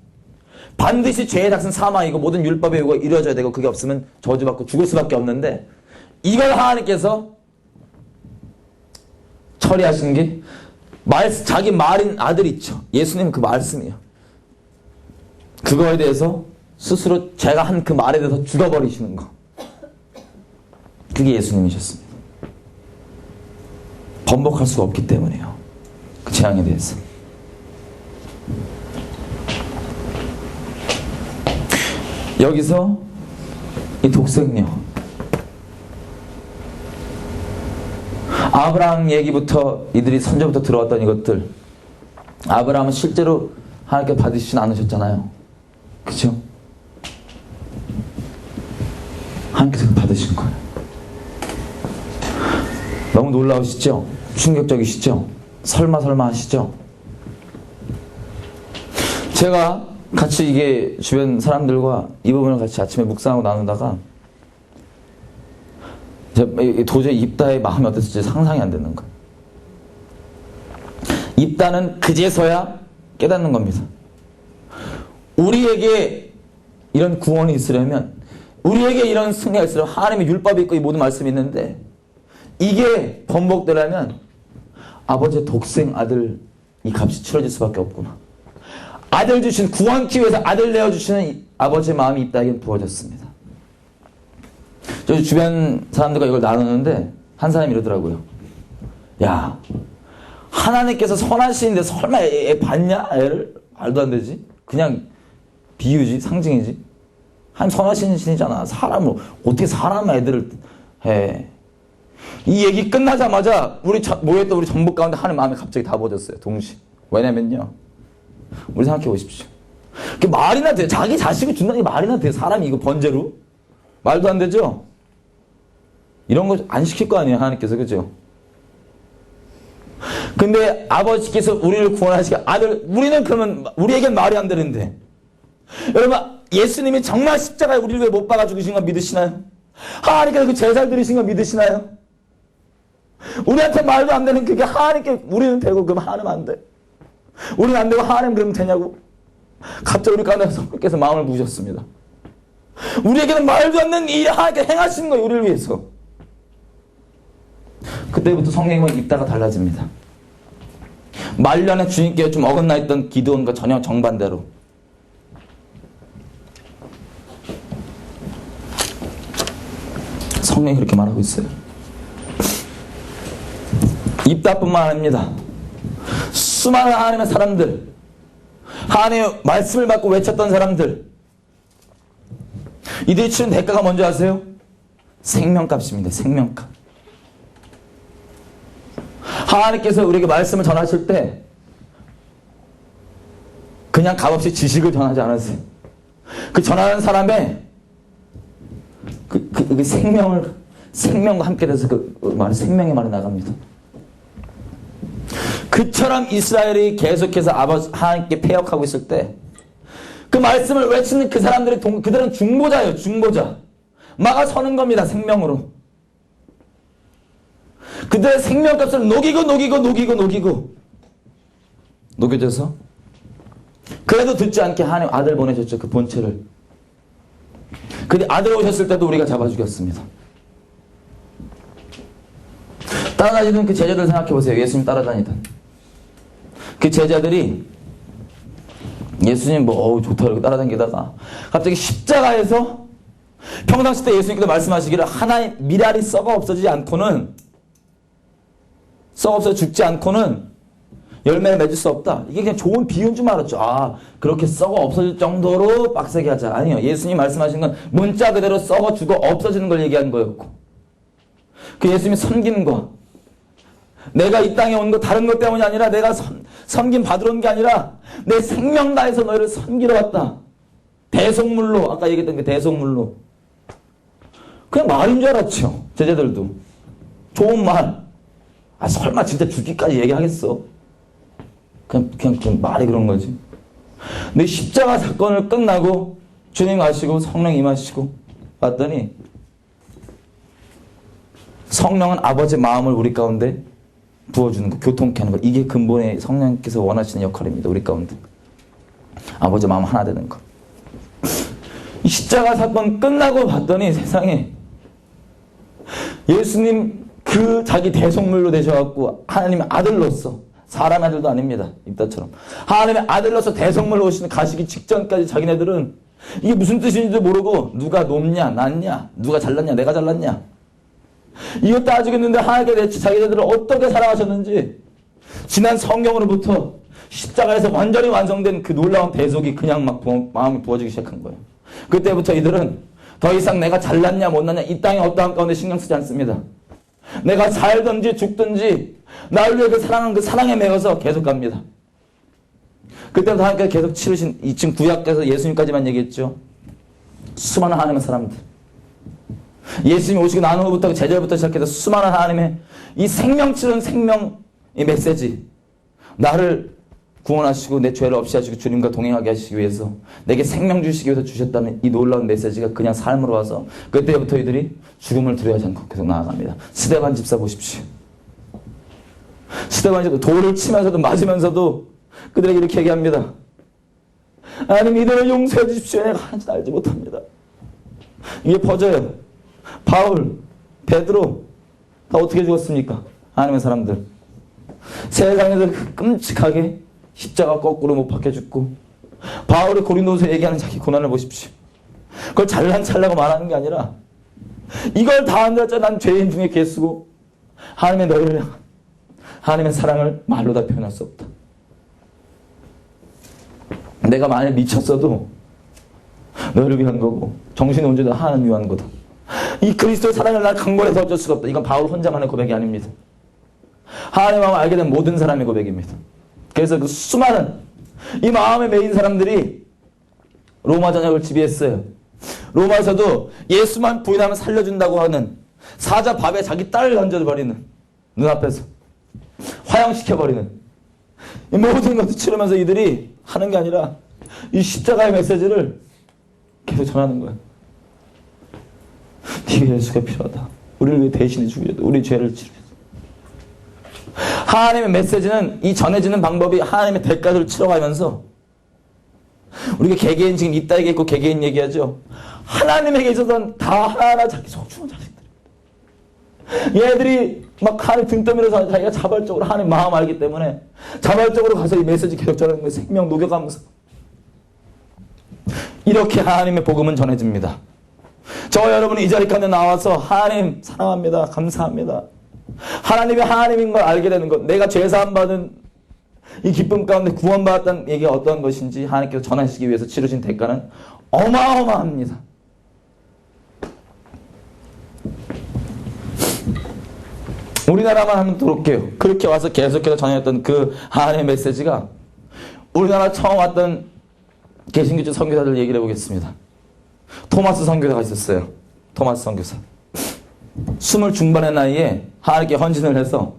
반드시 죄의 삭은 사망이고 모든 율법의 요구가 이루어져야 되고 그게 없으면 저주받고 죽을 수밖에 없는데 이걸 하나님께서 처리하신 게 자기 말인 아들 있죠. 예수님은 그 말씀이에요. 그거에 대해서 스스로 제가 한 그 말에 대해서 죽어버리시는 거. 그게 예수님이셨습니다. 번복할 수가 없기 때문이에요. 그 재앙에 대해서. 여기서 이 독생녀 아브라함 얘기부터 이들이 선제부터 들어왔던 이것들, 아브라함은 실제로 하나님께 받으시진 않으셨잖아요. 그죠? 하나님께서 받으신 거예요. 너무 놀라우시죠? 충격적이시죠? 설마 하시죠? 제가 같이 이게 주변 사람들과 이 부분을 같이 아침에 묵상하고 나누다가 도저히 입다의 마음이 어땠을지 상상이 안 되는 거예요. 입다는 그제서야 깨닫는 겁니다. 우리에게 이런 구원이 있으려면, 우리에게 이런 승리가 있으려면 하나님의 율법이 있고 이 모든 말씀이 있는데 이게 번복되려면 아버지의 독생 아들 이 값이 치러질 수밖에 없구나. 아들 주신, 구원기 위해서 아들 내어주시는 아버지의 마음이 입다에게 부어졌습니다. 저 주변 사람들과 이걸 나누는데 한 사람이 이러더라고요. 야, 하나님께서 선하시는데 설마 애 봤냐? 애를? 말도 안 되지. 그냥 비유지, 상징이지. 하나님 선하신 신이잖아. 사람을 어떻게 사람 애들을 해. 이 얘기 끝나자마자 모였던 우리 전부 가운데 하나님 마음이 갑자기 다 부어졌어요. 동시에. 왜냐면요, 우리 생각해 보십시오. 그게 말이나 돼. 자기 자식을 준다는 게 말이나 돼. 사람이 이거 번제로. 말도 안 되죠? 이런 거 안 시킬 거 아니에요, 하나님께서. 그죠? 근데 아버지께서 우리를 구원하시기 아들, 우리는 그러면, 우리에겐 말이 안 되는데. 여러분, 예수님이 정말 십자가에 우리를 왜 못 박아 죽으신 거 믿으시나요? 하나님께서 그 제사를 드리신 거 믿으시나요? 우리한테 말도 안 되는 그게 하나님께 우리는 되고 그러면 하나님 안 돼. 우리는 안 되고 하나님 그러면 되냐고. 갑자기 우리 가운데 성령께서 마음을 부으셨습니다. 우리에게는 말도 안 되는 일을 하나님께 행하시는 거예요, 우리를 위해서. 그때부터 성령님은 입다가 달라집니다. 말년에 주님께 좀 어긋나 있던 기드온과 전혀 정반대로 성령이 그렇게 말하고 있어요. 입다뿐만 아닙니다. 수많은 하나님의 사람들, 하나님의 말씀을 받고 외쳤던 사람들, 이들이 치른 대가가 뭔지 아세요? 생명값입니다. 생명값. 하나님께서 우리에게 말씀을 전하실 때 그냥 값없이 지식을 전하지 않으세요. 그 전하는 사람의 그 생명과 함께 돼서 생명의 말이 나갑니다. 그처럼 이스라엘이 계속해서 하나님께 패역하고 있을 때 그 말씀을 외치는 그 사람들이 그들은 중보자예요. 중보자. 막아서는 겁니다. 생명으로. 그들의 생명값을 녹이고 녹여져서. 그래도 듣지 않게 하나님 아들 보내셨죠. 그 본체를. 근데 아들 오셨을 때도 우리가 잡아 죽였습니다. 따라다니던 그 제자들 생각해 보세요. 예수님 따라다니던 그 제자들이 예수님 좋다 그러고 따라다니다가 갑자기 십자가에서 평상시 때 예수님께서 말씀하시기를 하나의 미랄이 썩어 없어지지 않고는 썩어 없어 죽지 않고는 열매를 맺을 수 없다. 이게 그냥 좋은 비유인 줄 알았죠. 아, 그렇게 썩어 없어질 정도로 빡세게 하자. 아니요. 예수님 말씀하신 건 문자 그대로 썩어 죽어 없어지는 걸 얘기한 거였고, 그 예수님이 섬기는 거, 내가 이 땅에 온 거 다른 것 때문이 아니라 내가 섬김 받으러 온 게 아니라 내 생명 다해서 너희를 섬기러 왔다. 대속물로, 아까 얘기했던 그 대속물로. 그냥 말인 줄 알았죠. 제자들도. 좋은 말. 아, 설마 진짜 죽기까지 얘기하겠어? 그냥 말이 그런 거지. 근데 십자가 사건을 끝나고 주님 가시고 성령 임하시고 봤더니 성령은 아버지의 마음을 우리 가운데 부어주는 거, 교통케 하는 거. 이게 근본의 성령께서 원하시는 역할입니다. 우리 가운데. 아버지의 마음 하나 되는 거. 이 십자가 사건 끝나고 봤더니 세상에 예수님 그 자기 대속물로 되셔갖고 하나님의 아들로서, 사람 아들도 아닙니다. 입다처럼. 하나님의 아들로서 대속물로 오시는 가시기 직전까지 자기네들은 이게 무슨 뜻인지도 모르고 누가 높냐, 낮냐, 누가 잘났냐, 내가 잘났냐. 이거 따지고 있는데 하나님께 대체 자기네들을 어떻게 사랑하셨는지 지난 성경으로부터 십자가에서 완전히 완성된 그 놀라운 대속이 그냥 막 마음이 부어지기 시작한 거예요. 그때부터 이들은 더 이상 내가 잘났냐 못났냐 이 땅의 어떠한 가운데 신경 쓰지 않습니다. 내가 살든지 죽든지 나를 위해 그 사랑한 그 사랑에 매여서 계속 갑니다. 그때부터 하나님께서 계속 치르신, 이 지금 구약에서 예수님까지만 얘기했죠. 수많은 하나님의 사람들. 예수님이 오시고 난 후부터 제자부터 시작해서 수많은 하나님의 이 생명 치른 생명의 메시지. 나를 구원하시고 내 죄를 없이 하시고 주님과 동행하게 하시기 위해서 내게 생명 주시기 위해서 주셨다는 이 놀라운 메시지가 그냥 삶으로 와서 그때부터 이들이 죽음을 두려워하지 않고 계속 나아갑니다. 스데반 집사 보십시오. 스데반이 돌을 치면서도 맞으면서도 그들에게 이렇게 얘기합니다. 하나님 이들을 용서해 주십시오. 내가 하는지 알지 못합니다. 이게 퍼져요. 바울, 베드로 다 어떻게 죽었습니까? 하나님의 사람들. 세상에서 끔찍하게 십자가 거꾸로 못 박혀 죽고, 바울이 고린도서 얘기하는 자기 고난을 보십시오. 그걸 잘난 찰라고 말하는 게 아니라 이걸 다 안들었자 난 죄인 중에 개수고 하나님의 너희를 향한 하나님의 사랑을 말로 다 표현할 수 없다. 내가 만약 미쳤어도 너희를 위한 거고 정신이 온전히 하나님 위한 거다. 이 그리스도의 사랑을 난 강권해서 어쩔 수가 없다. 이건 바울 혼자만의 고백이 아닙니다. 하나님의 마음을 알게 된 모든 사람의 고백입니다. 그래서 그 수많은 이 마음에 매인 사람들이 로마 전역을 지배했어요. 로마에서도 예수만 부인하면 살려준다고 하는 사자 밥에 자기 딸을 던져버리는, 눈앞에서 화형시켜버리는 이 모든 것을 치르면서 이들이 하는 게 아니라 이 십자가의 메시지를 계속 전하는 거예요. 네가 예수가 필요하다. 우리를 위해 대신해 주기도, 우리 죄를 치르. 하나님의 메시지는 이 전해지는 방법이 하나님의 대가를 치러가면서, 우리가 개개인 지금 이따 얘기했고 개개인 얘기하죠. 하나님에게 있어서는 다 하나하나 자기 소중한 자식들입니다. 얘들이 막 하나님 등 떠밀어서 자기가 자발적으로 하나님 마음 알기 때문에 자발적으로 가서 이 메시지 계속 전하는 거예요. 생명 녹여가면서. 이렇게 하나님의 복음은 전해집니다. 저 여러분이 이 자리 가운데 나와서 하나님 사랑합니다. 감사합니다. 하나님이 하나님인 걸 알게 되는 것, 내가 죄사함 받은 이 기쁨 가운데 구원받았다는 얘기가 어떤 것인지 하나님께서 전하시기 위해서 치르신 대가는 어마어마합니다. 우리나라만 하면 들어올게요. 그렇게 와서 계속해서 전해졌던 그 하나님의 메시지가 우리나라 처음 왔던 개신교주 선교사들 얘기를 해보겠습니다. 토마스 선교사가 있었어요. 토마스 선교사. 20 중반의 나이에 하나님께 헌신을 해서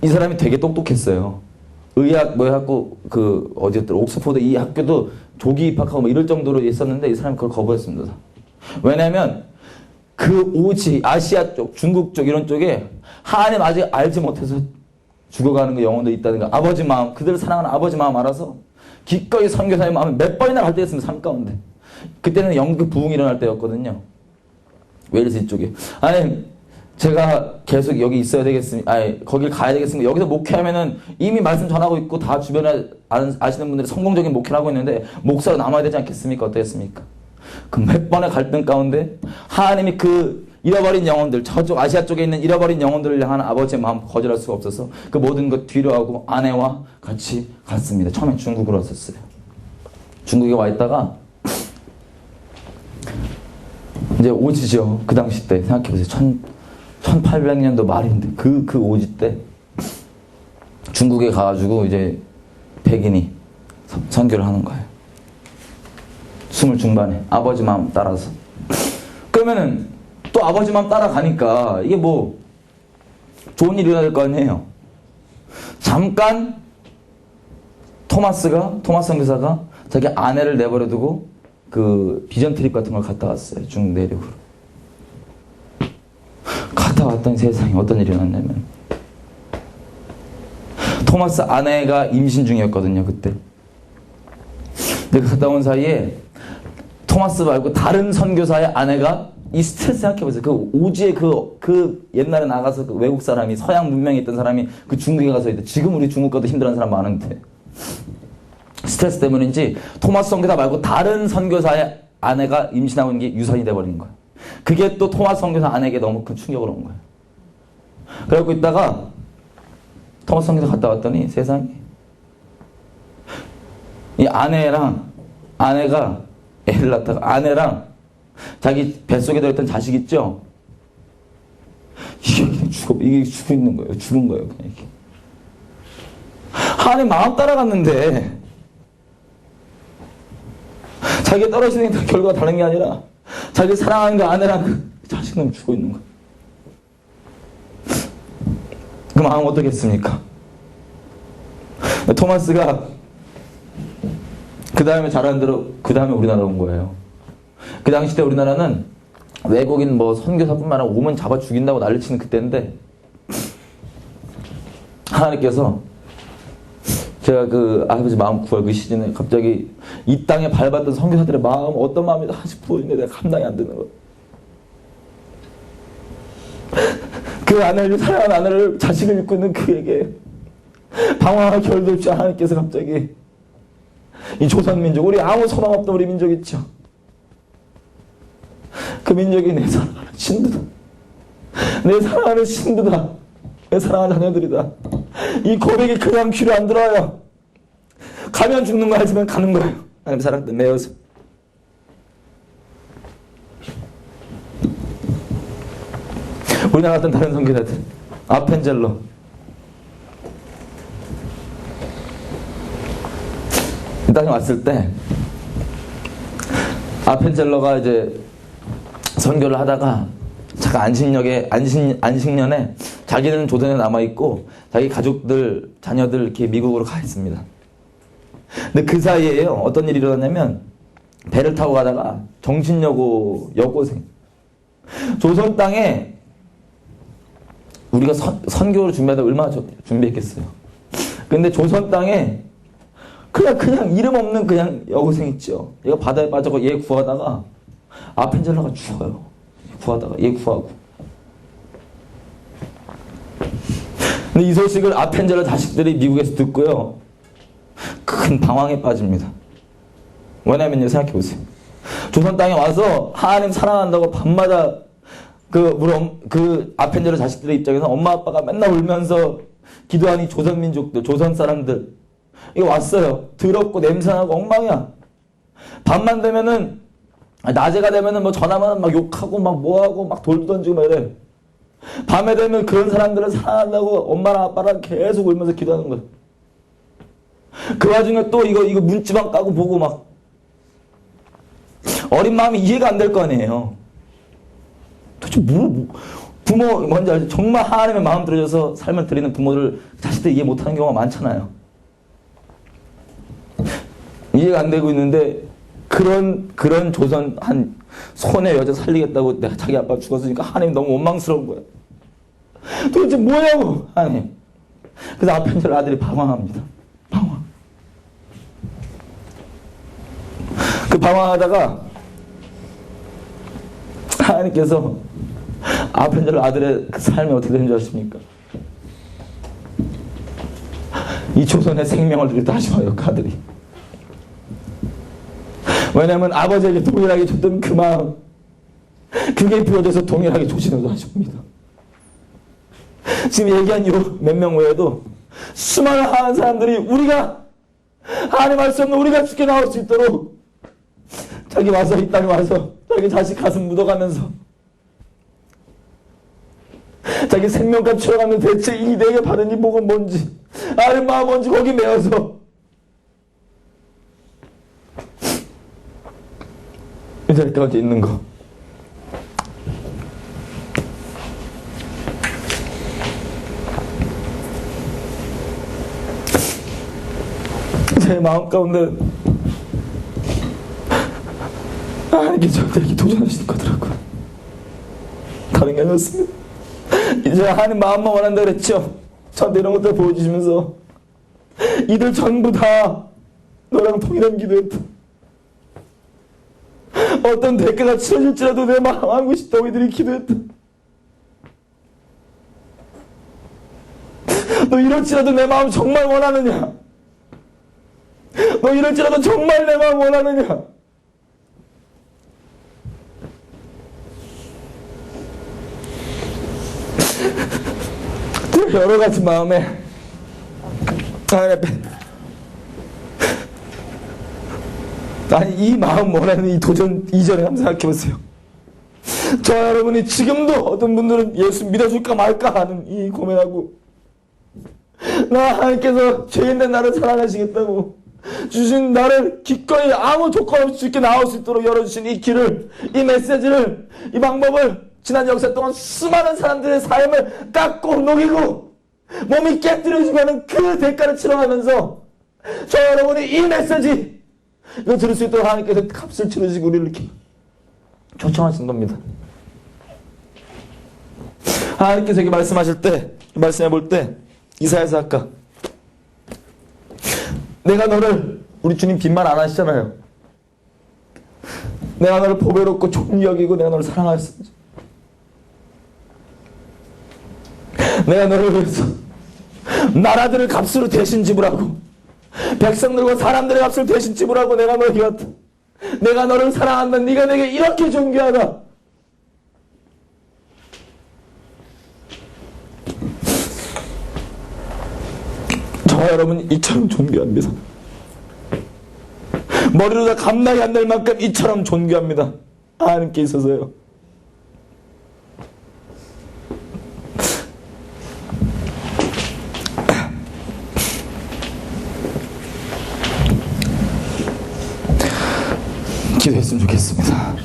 이 사람이 되게 똑똑했어요. 의학 해갖고 어디였더라, 옥스퍼드 이 학교도 조기 입학하고 이럴 정도로 있었는데 이 사람이 그걸 거부했습니다. 왜냐하면 그 오지 아시아 쪽, 중국 쪽 이런 쪽에 하나님 아직 알지 못해서 죽어가는 그 영혼도 있다는 거. 아버지 마음, 그들을 사랑하는 아버지 마음 알아서 기꺼이 선교사의 마음을 몇 번이나 갈 때였습니다. 삶 가운데. 그때는 영국 부흥이 일어날 때였거든요. 웨일스 이쪽에. 아니, 제가 계속 여기 있어야 되겠습니까? 아니, 거길 가야 되겠습니까? 여기서 목회하면은 이미 말씀 전하고 있고 다 주변에 아시는 분들이 성공적인 목회를 하고 있는데 목사로 남아야 되지 않겠습니까? 어떻겠습니까? 그 몇 번의 갈등 가운데 하나님이 그 잃어버린 영혼들, 저쪽 아시아 쪽에 있는 잃어버린 영혼들을 향한 아버지의 마음 거절할 수가 없어서 그 모든 것 뒤로 하고 아내와 같이 갔습니다. 처음엔 중국으로 왔었어요. 중국에 와 있다가 이제 오지죠. 그 당시 때 생각해보세요. 1800년도 말인데 그 오지 때 중국에 가가지고 이제 백인이 선교를 하는 거예요. 20 중반에 아버지 마음 따라서. 그러면은 또 아버지 마음 따라가니까 이게 뭐 좋은 일이 일어날 거 아니에요. 잠깐 토마스 선교사가 자기 아내를 내버려두고 그 비전 트립 같은 걸 갔다 왔어요. 중국 내륙으로. 갔다 왔더니 세상에 어떤 일이 일어났냐면 토마스 아내가 임신 중이었거든요. 그때. 근데 갔다 온 사이에 토마스 말고 다른 선교사의 아내가 이 스트레스 생각해보세요. 그 오지에 그 옛날에 나가서 그 외국 사람이 서양 문명에 있던 사람이 그 중국에 가서 있대. 지금 우리 중국 가도 힘들어하는 사람 많은데. 스트레스 때문인지 토마스 선교사 말고 다른 선교사의 아내가 임신하고 있는 게 유산이 돼버린 거예요. 그게 또 토마스 선교사 아내에게 너무 큰 충격을 온 거예요. 그래갖고 있다가 토마스 선교사 갔다 왔더니 세상에 이 아내가 애를 낳다가 아내랑 자기 뱃속에 들어있던 자식 있죠? 이게 죽어 있는 거예요. 죽은 거예요. 그냥 이게. 하나님 마음 따라갔는데 자기가 떨어지는 결과가 다른 게 아니라 자기 사랑하는 그 아내랑 그 자식은 죽어 있는 거예요. 그 마음 어떻겠습니까? 토마스가 그 다음에 잘하는 대로 그 다음에 우리나라 온 거예요. 그 당시 때 우리나라는 외국인 뭐 선교사뿐만 아니라 오면 잡아 죽인다고 난리치는 그때인데 하나님께서 제가 그 아버지 마음 구할 그 시즌에 갑자기 이 땅에 밟았던 선교사들의 마음 어떤 마음이 하나씩 부어지는데 내가 감당이 안 되는 거예요. 그 아내를 사랑하는 아내를 자식을 잃고 있는 그에게 방황할 겨를도 없이 하나님께서 갑자기 이 조선민족, 우리 아무 소망 없던 우리 민족 있죠. 그 민족이 내 사랑하는 신부다. 내 사랑하는 신부다. 내 사랑하는 자녀들이다. 이 고백이 그냥 귀로 안 들어요. 가면 죽는 거 알지만 가는 거예요. 하나님 사랑 때 매여서. 우리나라 같은 다른 선교사들 아펜젤러 이 땅에 왔을 때 아펜젤러가 이제 선교를 하다가 잠깐 안식년에 자기는 조선에 남아있고 자기 가족들, 자녀들 이렇게 미국으로 가 있습니다. 근데 그 사이에요. 어떤 일이 일어났냐면 배를 타고 가다가 정신여고 여고생 조선 땅에 우리가 선교를 준비하다 얼마나 준비했겠어요. 근데 조선 땅에 그냥 이름 없는 그냥 여고생 있죠. 얘가 바다에 빠져서 얘 구하다가 아펜젤러가 죽어요. 얘 구하고. 근데 이 소식을 아펜젤러 자식들이 미국에서 듣고요. 큰 방황에 빠집니다. 왜냐면요, 생각해보세요. 조선 땅에 와서 하나님 사랑한다고 밤마다 그 아펜젤러 자식들의 입장에서 엄마 아빠가 맨날 울면서 기도하니 조선 민족들, 조선 사람들 이거 왔어요. 더럽고 냄새나고 엉망이야. 밤만 되면은 낮에가 되면은 뭐 전화만 막 욕하고 막 뭐하고 막 돌도 던지고 막 이래. 밤에 되면 그런 사람들을 사랑한다고 엄마랑 아빠랑 계속 울면서 기도하는 거예요. 그 와중에 또 이거 문지방 까고 보고 막 어린 마음이 이해가 안 될 거 아니에요. 도대체 부모 뭔지 알죠? 정말 하나님의 마음 들어줘서 삶을 드리는 부모들 자식들 이해 못하는 경우가 많잖아요. 이해가 안 되고 있는데 그런 조선 한 손의 여자 살리겠다고 내가 자기 아빠 죽었으니까 하나님 너무 원망스러운 거야. 도대체 뭐냐고 하나님. 그래서 앞에 있는 아들이 방황합니다. 방황. 그 방황하다가 하나님께서 앞에 있는 아들의 그 삶이 어떻게 되는 줄 아십니까? 이 조선의 생명을 드리다 하셔요, 그 아들이. 왜냐하면 아버지에게 동일하게 줬던 그 마음, 그게 부여져서 동일하게 조신으로 하십니다. 지금 얘기한 요 몇 명 외에도 수많은 하나님 사람들이 우리가 하나님 할 수 없는 우리가 죽게 나올 수 있도록 자기 와서 이 땅에 와서 자기 자식 가슴 묻어가면서 자기 생명값 치러가면 대체 이 내게 받은 이 복은 뭔지 하나님 마음 뭔지 거기 매어서 이 자리까지 있는 거. 제 마음 가운데 하나님께 저에게 도전하시는 거더라고요. 다른 게 아니었습니다. 이제 하나님 마음만 원한다 그랬죠. 저한테 이런 것들 보여주시면서 이들 전부 다 너랑 동일한 기도했다. 어떤 대가가 치러질지라도 내 마음 하고 싶다고 이들이 기도했다. 너 이럴지라도 내 마음 정말 원하느냐? 너 이럴지라도 정말 내 마음 원하느냐? 여러 가지 마음에 아니 이 마음 원하는 이 도전 이전에 한번 생각해 보세요. 저 여러분이 지금도 어떤 분들은 예수 믿어줄까 말까 하는 이 고민하고 나 하나님께서 죄인된 나를 사랑하시겠다고 주신 나를 기꺼이 아무 조건 없이 주께 나올 수 있도록 열어주신 이 길을, 이 메시지를, 이 방법을 지난 역사 동안 수많은 사람들의 삶을 깎고 녹이고 몸이 깨뜨려지면 그 대가를 치러가면서 저 여러분이 이 메시지 이거 들을 수 있도록 하나님께서 값을 치르시고 우리를 이렇게 초청하신 겁니다. 하나님께서 이렇게 말씀하실 때, 말씀해 볼 때 이사야서 아까 내가 너를, 우리 주님 빈말 안 하시잖아요. 내가 너를 보배롭고 존귀 여기고 내가 너를 사랑하였습니다. 내가 너를 위해서 나라들을 값으로 대신 지불하고 백성들과 사람들의 값을 대신 지불하고 내가 너를 이었다. 내가 너를 사랑한다. 네가 내게 이렇게 존귀하다. 저 여러분 이처럼 존귀합니다. 머리로 다 감당이 안 될 만큼 이처럼 존귀합니다. 하나님께 있어서요. 기도했으면 좋겠습니다.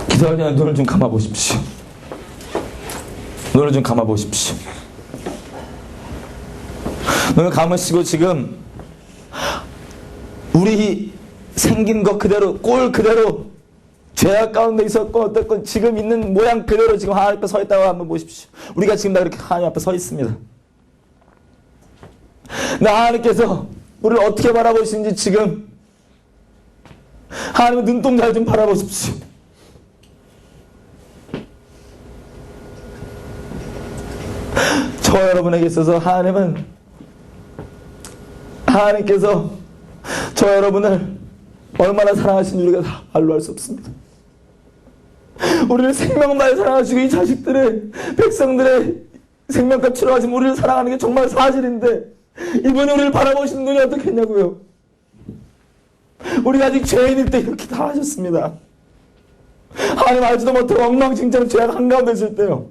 기도할 때 눈을 좀 감아보십시오. 눈을 좀 감아보십시오. 눈을 감으시고 지금 우리 생긴 것 그대로, 꼴 그대로 죄악 가운데 있었고 어떻건 지금 있는 모양 그대로 지금 하나님 앞에 서 있다고 한번 보십시오. 우리가 지금 다 이렇게 하나님 앞에 서 있습니다. 하나님께서 우리를 어떻게 바라보시는지 지금 하나님의 눈동자를 좀 바라보십시오. 저 여러분에게 있어서 하나님께서 저 여러분을 얼마나 사랑하시는지 우리가 다 말로 할 수 없습니다. 우리를 생명만을 사랑하시고 이 자식들의, 백성들의 생명값 치러가시면 우리를 사랑하는 게 정말 사실인데 이분이 우리를 바라보시는 눈이 어떻겠냐고요. 우리가 아직 죄인일 때 이렇게 다 하셨습니다. 하나님 알지도 못하고 엉망진창 죄악 한가운데 있을 때요.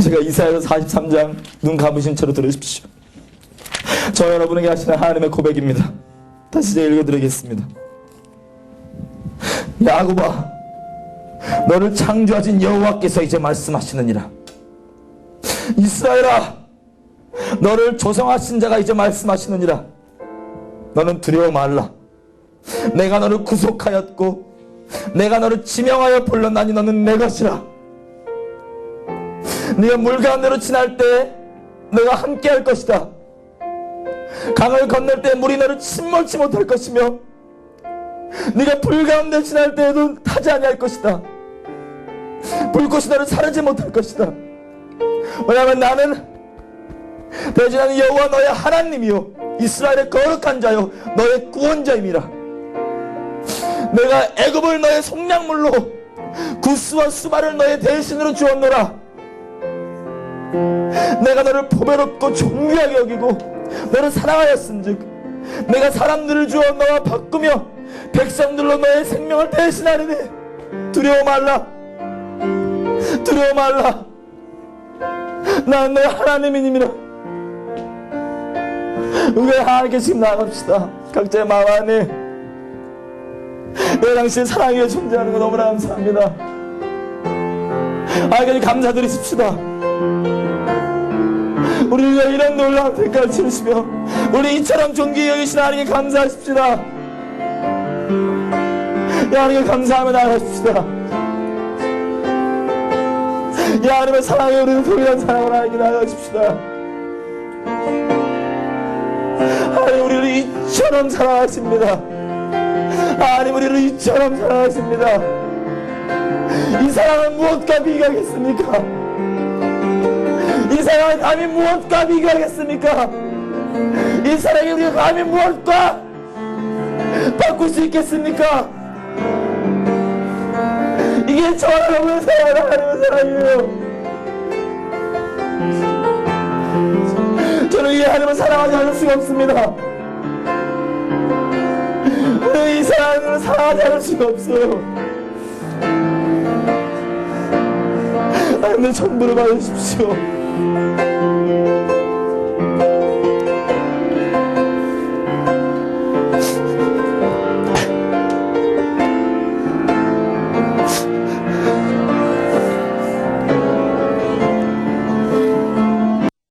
제가 이사야서 43장 눈 감으신 채로 들으십시오. 저 여러분에게 하시는 하나님의 고백입니다. 다시 제가 읽어드리겠습니다. 야곱아, 너를 창조하신 여호와께서 이제 말씀하시느니라. 이스라엘아, 너를 조성하신 자가 이제 말씀하시느니라. 너는 두려워 말라. 내가 너를 구속하였고 내가 너를 지명하여 불렀나니 너는 내 것이라. 네가 물 가운데로 지날 때 내가 함께 할 것이다. 강을 건널 때 물이 너를 침몰치 못할 것이며 네가 불 가운데 지날 때에도 타지 아니할 것이다. 불꽃이 너를 사르지 못할 것이다. 왜냐하면 나는 대신하는 여호와 너의 하나님이요 이스라엘의 거룩한 자요 너의 구원자임이라. 내가 애굽을 너의 속량물로 구스와 수바를 너의 대신으로 주었노라. 내가 너를 보배롭고 존귀하게 여기고 너를 사랑하였은즉 내가 사람들을 주어 너와 바꾸며 백성들로 너의 생명을 대신하리니 두려워 말라. 두려워 말라. 나는 내 하나님이니라. 우리 하나님께 지금 나갑시다. 각자의 마음 안에 내 당신의 사랑이 존재하는 거 너무나 감사합니다. 하나님께 감사드리십시다. 우리를 위해 이런 놀라운 대가를 치르시며 우리 이처럼 존귀히 여기신 하나님께 감사하십시다. 하나님께 감사하며 나아가십시다. 하나님의 사랑에 우리는 동일한 사랑을 하나님께 나아가십시다. 하나님 우리를 이처럼 사랑하십니다. 하나님 우리를 이처럼 사랑하십니다. 이 사랑은 무엇과 비교하겠습니까? 이 사랑을 감히 무엇과 비교하겠습니까? 이 사랑이 우리가 감히 무엇과 바꿀 수 있겠습니까? 이게 저와 여러분의 사랑, 하나님의 사랑이에요. 저는 이 하나님을 사랑하지 않을 수가 없습니다. 이 사랑을 사랑하지 않을 수가 없어요. 하나님의 전부를 받으십시오.